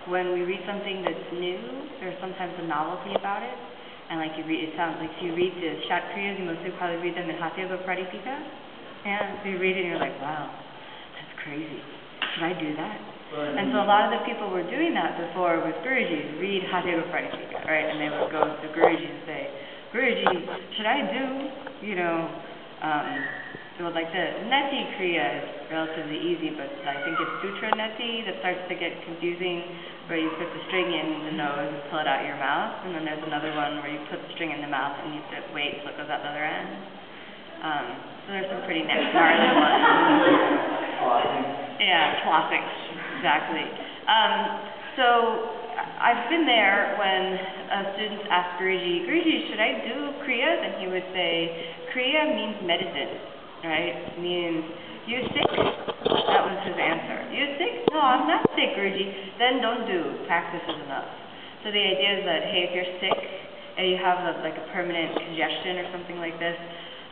when we read something that's new, there's sometimes a novelty about it. And like it sounds like if you read the short kriyas, you mostly probably read them in Hatha Pradipika. And so you read it and you're like, wow, that's crazy. Should I do that? And so a lot of the people were doing that before with Guruji, read Hatha Pradipika, right? And they would go to Guruji and say, Guruji, should I do, so like the neti kriya is relatively easy, but I think it's sutra neti that starts to get confusing, where you put the string in the nose and pull it out your mouth, and then there's another one where you put the string in the mouth and you have to wait till it goes out the other end. So there's some pretty gnarly ones. Yeah, flossing, exactly. So I've been there when students ask Guruji, should I do kriyas? And he would say, kriya means medicine, right? It means, you sick? That was his answer. You sick? No, I'm not sick, Guruji. Then don't do. Practice is enough. So the idea is that, hey, if you're sick and you have like a permanent congestion or something like this,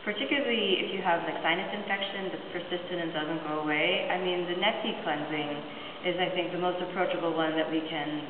particularly if you have like sinus infection that's persistent and doesn't go away, I mean, the neti cleansing is, I think, the most approachable one that we can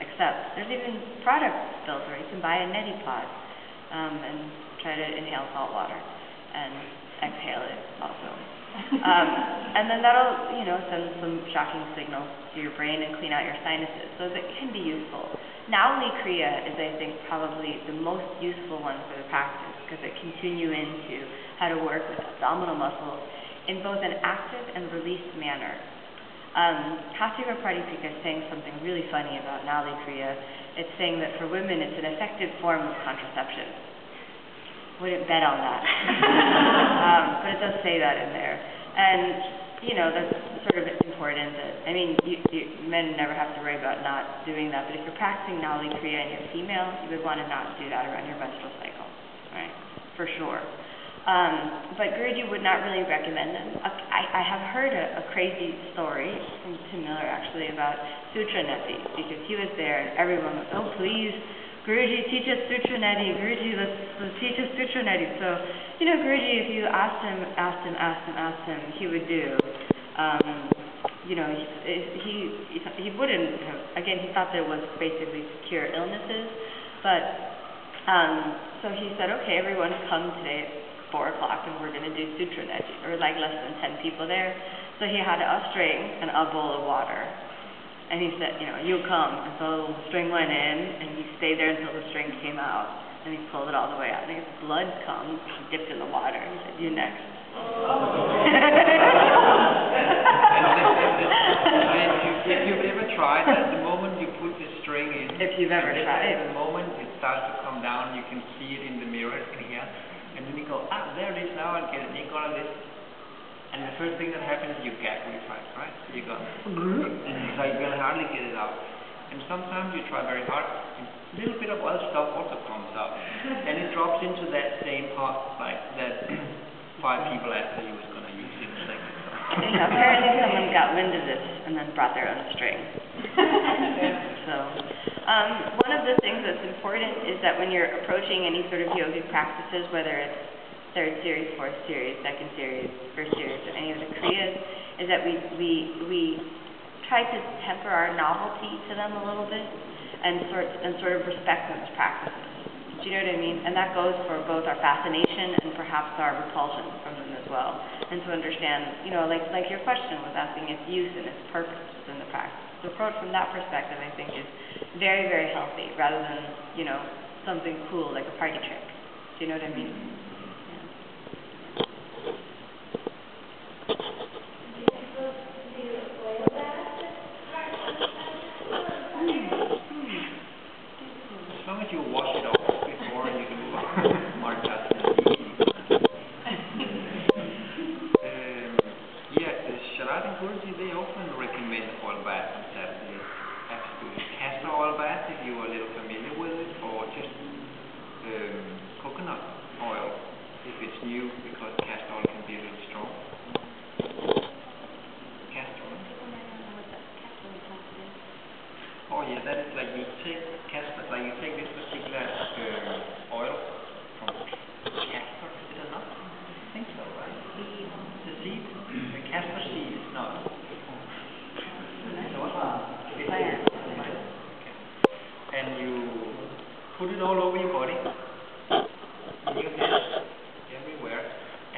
accept. There's even products built where you can buy a neti pot and try to inhale salt water and exhale it also. And then that'll, send some shocking signals to your brain and clean out your sinuses. So that can be useful. Nauli Kriya is, I think, probably the most useful one for the practice because it can tune you into how to work with abdominal muscles in both an active and released manner. Hatha Pradipika is saying something really funny about Nauli Kriya. It's saying that for women it's an effective form of contraception. Wouldn't bet on that. But it does say that in there. And, that's sort of important. Men never have to worry about not doing that. But if you're practicing Nauli Kriya and you're female, you would want to not do that around your menstrual cycle, right? For sure. But Guruji would not really recommend them. I have heard a crazy story from Tim Miller, actually, about Sutra Neti, because he was there and everyone was, oh, please, Guruji, teach us Sutra Neti. Guruji, let's teach us Sutra Neti. So, Guruji, if you asked him, he would do. He wouldn't have, again, he thought that it was basically to cure illnesses, but, so he said, okay, everyone come today at 4 o'clock and we're going to do Sutra Neti. There were like less than 10 people there, so he had a string and a bowl of water. And he said, you'll come. And so the string went in, and he stayed there until the string came out. And he pulled it all the way out. And his blood comes, he dipped in the water. He said, you next. If you've ever tried, at the moment you put the string in, if you've ever tried, at the moment it starts to come down, you can see it in the mirror here. And then you go, there it is now, I'll get it. You go like this. And the first thing that happens, you gag reflex, right? So you go, and so you can hardly get it out. And sometimes you try very hard, a little bit of other stuff also comes out. And it drops into that same pot, like that 5 people after you was going to use it in a second. Yeah, apparently someone got wind of this and then brought their own string. So, one of the things that's important is that when you're approaching any sort of yogic practices, whether it's 3rd series, 4th series, 2nd series, 1st series, or any of the kriyas, is that we try to temper our novelty to them a little bit and sort of respect them as practices. Do you know what I mean? And that goes for both our fascination and perhaps our repulsion from them as well. And to understand, like your question was asking its use and its purpose within the practice. The approach from that perspective, I think, is very, very healthy, rather than, something cool like a party trick. Do you know what I mean? As long as you wash it off before you do marcha. The Sharad and Guruji, they often recommend oil bath that is actually castor oil bath if you are a little familiar with it, or just coconut oil if it's new, because castor oil can be a little strong. Castor oil. Oh yeah, that is like you take castor, like you take this particular oil from castor, is it a nut? I think so, right? The seed? The castor seed is not. It's what? all over your body, in your head, everywhere,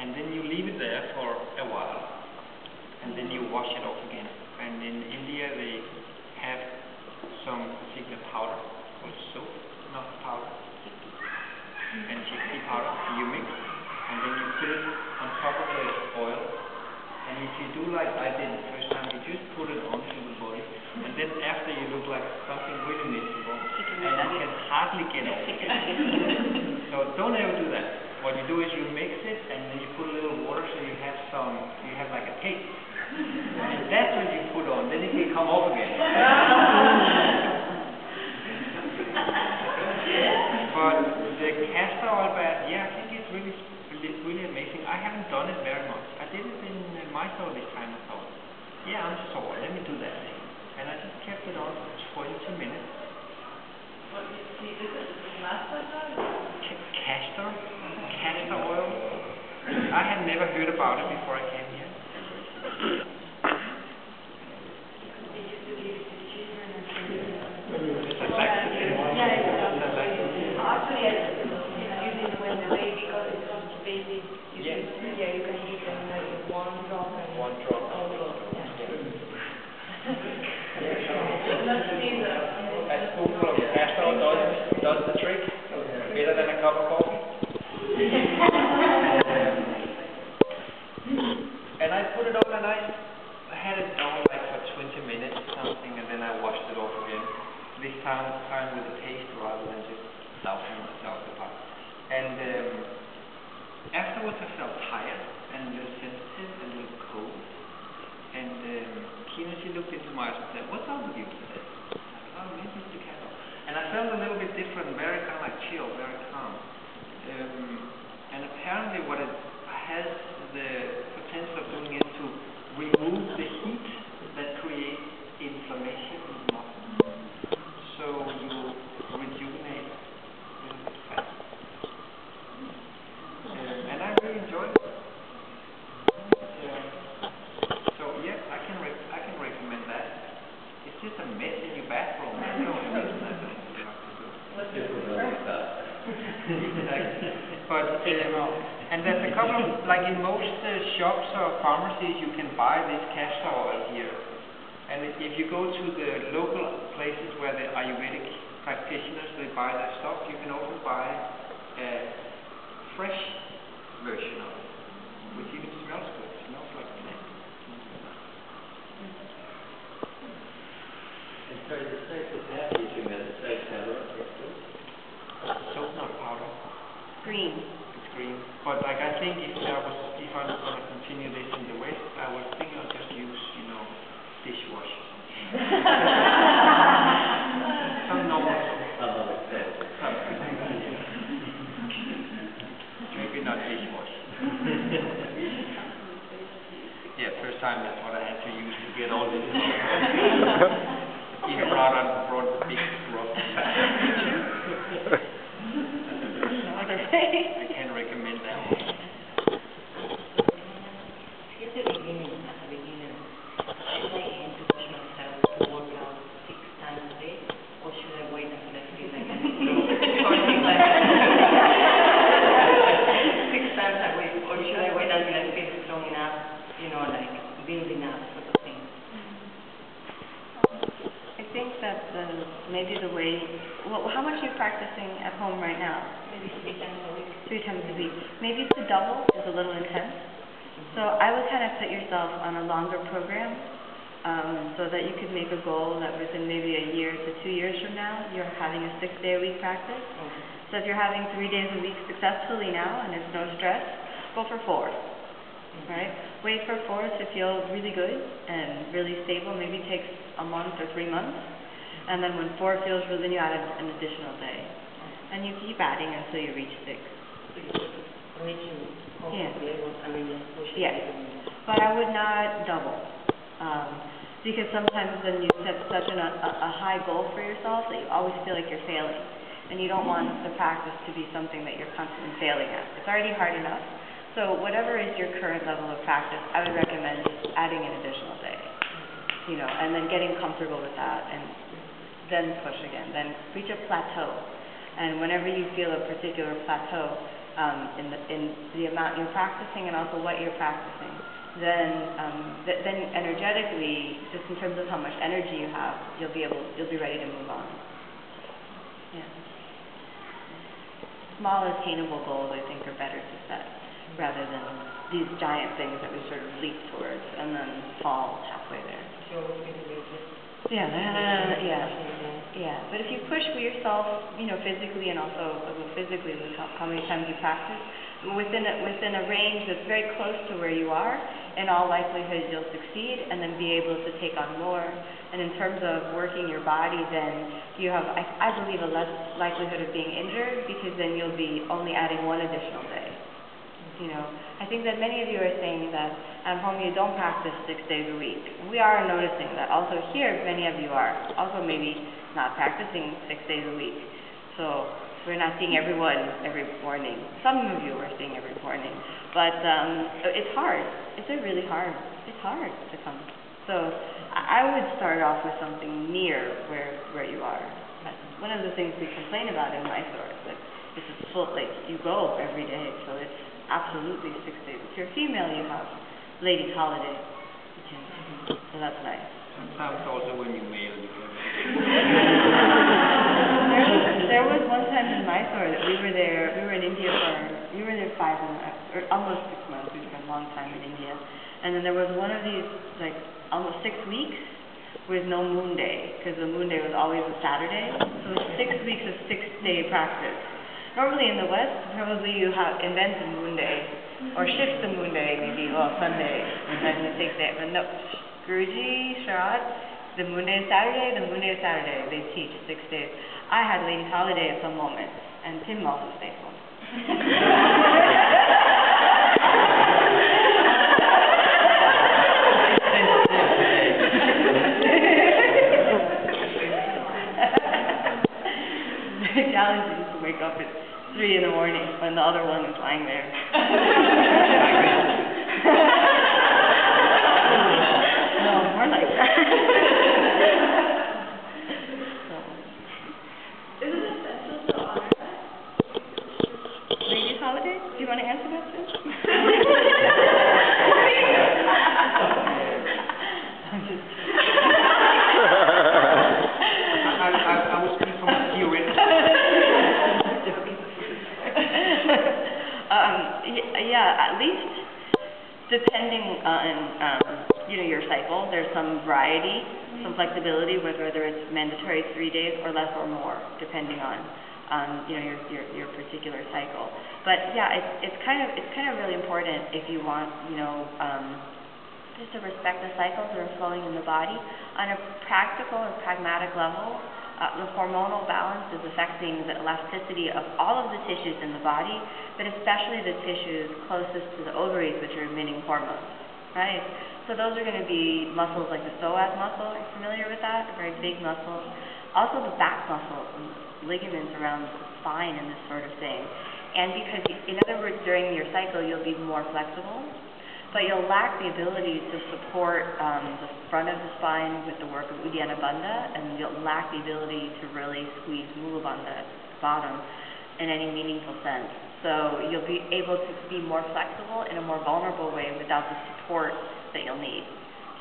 and then you leave it there for a while, and then you wash it off again. And in India they have some particular powder called soap, not powder, and chickpea powder. You mix, and then you put it on top of the oil. And if you do like I did the first time, you just put it onto the body, and then after you look like something really miserable, and you can hardly get off again. So don't ever do that. What you do is you mix it, and then you put a little water so you have like a taste. And that's what you put on, then it can come off again. But the castor oil bath, yeah, I think it's really amazing. I haven't done it very much. I did it in Mysore this time. I thought, yeah, I'm sore, let me do that thing. And I just kept it on for 20 minutes. What is it? Castor oil. I had never heard about it before I came here. It's a laxative. Actually, using when the baby goes to baby, you can use them like one drop and one drop. All drop. A spoonful of castor oil does the trick. Better than a cup of coffee. And I put it on, and I had it on like for 20 minutes or something, and then I washed it off again. This time with a paste rather than just dousing myself apart. And afterwards I felt tired and a little sensitive and a little cold. And Kina, she looked into my eyes and said, "What's up with you today?" I said, "Oh, maybe it's the cattle." And I felt a little bit different, very kind of like chill, very calm. And apparently what it has the potential of doing is to remove the heat that creates inflammation in the muscles. So you rejuvenate a little bit fast. And I really enjoyed it. So yeah, I can recommend that. It's just a mess in your bathroom. That's the only reason I don't like to do it. Exactly. But and there's a couple of, like in most shops or pharmacies, you can buy this castor oil here. And if you go to the local places where the Ayurvedic practitioners, they buy their stuff, you can also buy a fresh version of it, which even smells good. It smells like plant. And so the soap of powder you're talking about, the soap powder, Soap, not powder. Green. It's green. But like I think if I was going to continue this in the West, I was thinking I'll just use, dishwash. Some normal soap. Maybe not dishwash. Yeah, first time that's what I had to use to get all this. Even brought the big rub. I can recommend that one. At the beginning, should I aim to push myself to work out 6 times a day, or should I wait until I feel like I need to or 6 times a week, or should I wait until I feel strong enough, like building up sort of thing? I think that maybe the way, how much are you practicing at home right now? Maybe 3 times a week. 3 times a week. Maybe the double is a little intense. So I would kind of put yourself on a longer program, so that you could make a goal that within maybe a year to 2 years from now, you're having a 6-day-a-week practice. So if you're having 3 days a week successfully now and it's no stress, go for 4. Right? Wait for 4 to feel really good and really stable. Maybe it takes a month or 3 months. And then when 4 feels really, you add an additional day. And you keep adding until you reach 6. Yes. But I would not double. Because sometimes then you set such a high goal for yourself that you always feel like you're failing. And you don't want the practice to be something that you're constantly failing at. It's already hard enough. So whatever is your current level of practice, I would recommend adding an additional day. And then getting comfortable with that, and then push again. Then reach a plateau. And whenever you feel a particular plateau in the amount you're practicing and also what you're practicing, then energetically, just in terms of how much energy you have, you'll be ready to move on. Yeah. Small, attainable goals, I think, are better to set rather than these giant things that we sort of leap towards and then fall halfway there. Yeah, yeah. But if you push yourself, physically and also physically with how many times you practice, within a range that's very close to where you are, in all likelihood you'll succeed and then be able to take on more. And in terms of working your body, then you have, I believe, a less likelihood of being injured because then you'll be only adding one additional day. I think that many of you are saying that at home you don't practice 6 days a week. And we are noticing that also here many of you are also maybe not practicing 6 days a week. So we're not seeing everyone every morning. Some of you are seeing every morning. But it's hard. It's really hard. It's hard to come. So I would start off with something near where you are. That's one of the things we complain about in Mysore is that it's full, like you go every day, so it's absolutely 6 days. If you're female, you have ladies' holiday. So that's nice. Sometimes also when you're male, you can. There was one time in Mysore that we were in India we were there 5 months, or almost 6 months. We spent a long time in India. And then there was one of these, like, almost 6 weeks with no moon day, because the moon day was always a Saturday. So it was 6 weeks of 6-day practice. Normally in the West, probably you invent the moon day, or shift the moon day, maybe, Sunday, and then you take that. But no, Guruji, Sharat, the moon day is Saturday, the moon day is Saturday. They teach 6 days. I had ladies' holiday at some moments, and Tim also stayed home. Very challenging to wake up at 3 in the morning when the other one is lying there. No, more like that. Is it essential to honor that? Ladies' holiday? Do you want to answer that, Sis? I'm just I was speaking from a theoretical. Yeah, at least depending on your cycle, there's some variety, some flexibility, whether it's mandatory 3 days or less or more, depending on your particular cycle. But yeah, it's kind of really important if you want just to respect the cycles that are flowing in the body on a practical or pragmatic level. The hormonal balance is affecting the elasticity of all of the tissues in the body, but especially the tissues closest to the ovaries, which are emitting hormones, right? So those are going to be muscles like the psoas muscle. Are you familiar with that? A very big muscle. Also the back muscle, and ligaments around the spine and this sort of thing. And because, in other words, during your cycle, you'll be more flexible, but you'll lack the ability to support the front of the spine with the work of Uddiyana Bandha, and you'll lack the ability to really squeeze Mula Bandha at the bottom in any meaningful sense. So you'll be able to be more flexible in a more vulnerable way without the support that you'll need.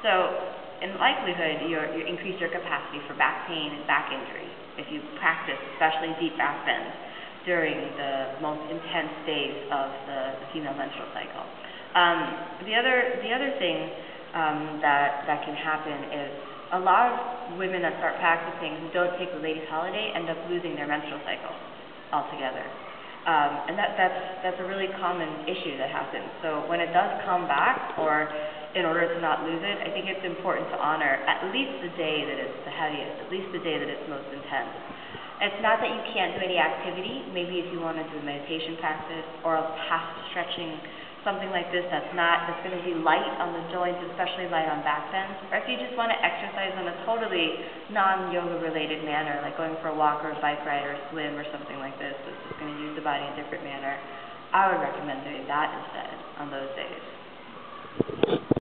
So in likelihood, you increase your capacity for back pain and back injury if you practice, especially deep back bends, during the most intense days of the female menstrual cycle. The other thing that can happen is a lot of women that start practicing who don't take the ladies' holiday end up losing their menstrual cycle altogether. And that's a really common issue that happens. So when it does come back, or in order to not lose it, I think it's important to honor at least the day that it's the heaviest, at least the day that it's most intense. It's not that you can't do any activity. Maybe if you want to do a meditation practice or a past stretching, something like this that's going to be light on the joints, especially light on back bends, or if you just want to exercise in a totally non-yoga related manner, like going for a walk or a bike ride or a swim or something like this, that's just going to use the body in a different manner, I would recommend doing that instead on those days.